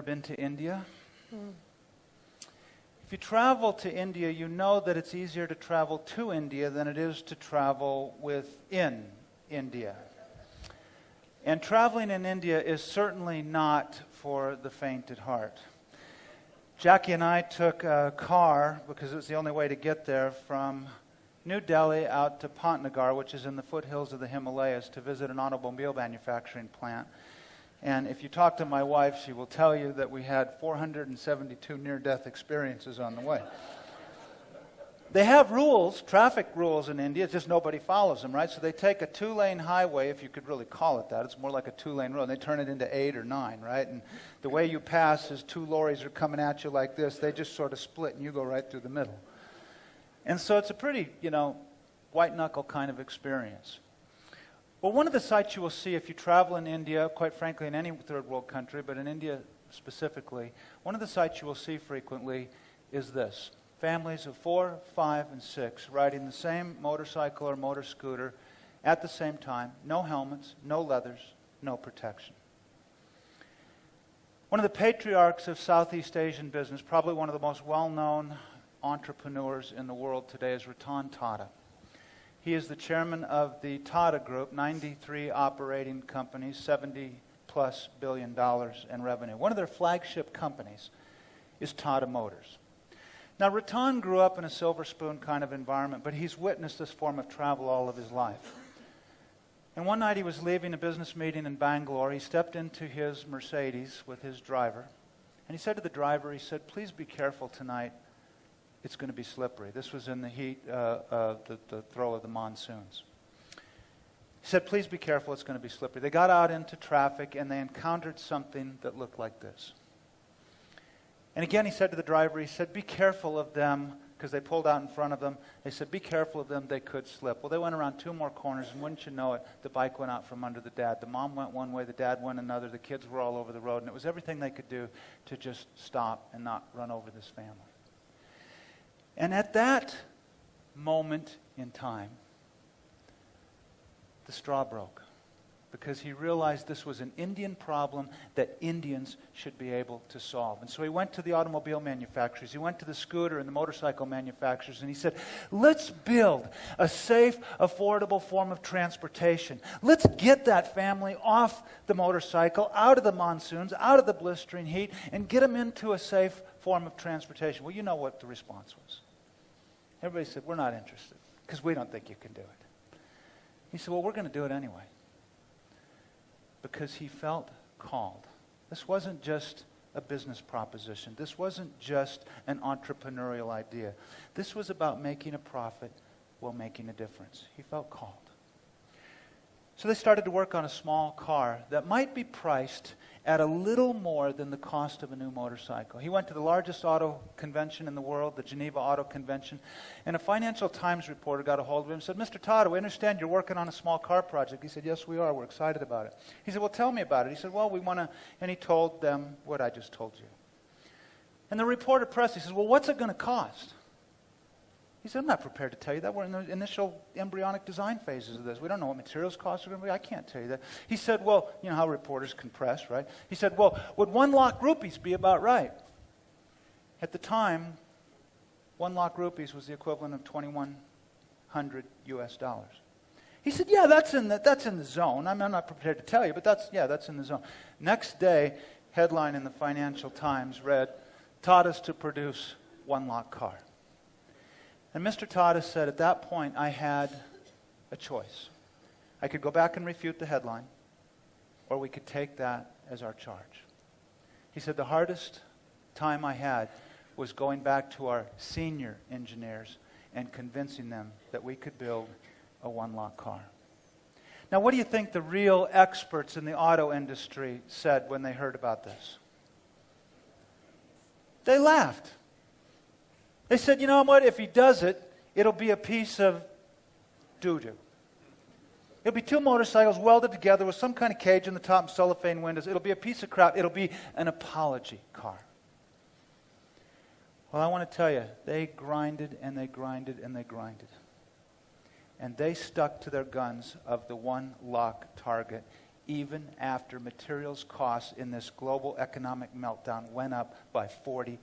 ever been to India? If you travel to India, you know that it's easier to travel to India than it is to travel within India. And traveling in India is certainly not for the faint at heart. Jackie and I took a car, because it was the only way to get there, from New Delhi out to Pantnagar, which is in the foothills of the Himalayas, to visit an automobile manufacturing plant. And if you talk to my wife, she will tell you that we had 472 near-death experiences on the way. They have rules, traffic rules in India, it's just nobody follows them, right? So they take a 2-lane highway, if you could really call it that. It's more like a 2-lane road, and they turn it into 8 or 9, right? And the way you pass is 2 lorries are coming at you like this. They just sort of split, and you go right through the middle. And so it's a pretty, white-knuckle kind of experience. Well, one of the sights you will see if you travel in India, quite frankly in any third world country, but in India specifically, one of the sights you will see frequently is this. Families of 4, 5, and 6 riding the same motorcycle or motor scooter at the same time. No helmets, no leathers, no protection. One of the patriarchs of Southeast Asian business, probably one of the most well-known entrepreneurs in the world today, is Ratan Tata. He is the chairman of the Tata Group, 93 operating companies, $70+ billion in revenue. One of their flagship companies is Tata Motors. Now, Ratan grew up in a silver spoon kind of environment, but he's witnessed this form of travel all of his life. And one night he was leaving a business meeting in Bangalore. He stepped into his Mercedes with his driver, and he said to the driver, he said, "Please be careful tonight. It's going to be slippery." This was in the heat of the throw of the monsoons. He said, "Please be careful, it's going to be slippery." They got out into traffic and they encountered something that looked like this. And again he said to the driver, he said, "Be careful of them," because they pulled out in front of them. They said, "Be careful of them, they could slip." Well, they went around 2 more corners, and wouldn't you know it, the bike went out from under the dad. The mom went one way, the dad went another, the kids were all over the road, and it was everything they could do to just stop and not run over this family. And at that moment in time, the straw broke, because he realized this was an Indian problem that Indians should be able to solve. And so he went to the automobile manufacturers, he went to the scooter and the motorcycle manufacturers, and he said, "Let's build a safe, affordable form of transportation. Let's get that family off the motorcycle, out of the monsoons, out of the blistering heat, and get them into a safe form of transportation." Well, you know what the response was. Everybody said, "We're not interested, because we don't think you can do it." He said, "Well, we're going to do it anyway." Because he felt called. This wasn't just a business proposition. This wasn't just an entrepreneurial idea. This was about making a profit while making a difference. He felt called. So they started to work on a small car that might be priced at a little more than the cost of a new motorcycle. He went to the largest auto convention in the world, the Geneva Auto Convention, and a Financial Times reporter got a hold of him and said, "Mr. Tata, we understand you're working on a small car project." He said, "Yes, we are. We're excited about it." He said, "Well, tell me about it." He said, "Well, we want to," and he told them what I just told you. And the reporter pressed, he says, "Well, what's it going to cost?" He said, "I'm not prepared to tell you that. We're in the initial embryonic design phases of this. We don't know what materials costs are going to be. I can't tell you that." He said, "Well," you know how reporters can press, right? He said, "Well, would 1 lakh rupees be about right?" At the time, 1 lakh rupees was the equivalent of $2,100 US. He said, "Yeah, that's in the zone. I'm not prepared to tell you, but that's in the zone." Next day, headline in the Financial Times read, "Tata's to produce 1 lakh car." And Mr. Tata said, "At that point, I had a choice. I could go back and refute the headline, or we could take that as our charge." He said, "The hardest time I had was going back to our senior engineers and convincing them that we could build a 1 lakh car." Now, what do you think the real experts in the auto industry said when they heard about this? They laughed. They said, "You know what, if he does it, it'll be a piece of doo-doo. It'll be 2 motorcycles welded together with some kind of cage in the top and cellophane windows. It'll be a piece of crap. It'll be an apology car." Well, I want to tell you, they grinded and they grinded and they grinded. And they stuck to their guns of the 1 lakh target, even after materials costs in this global economic meltdown went up by 40%.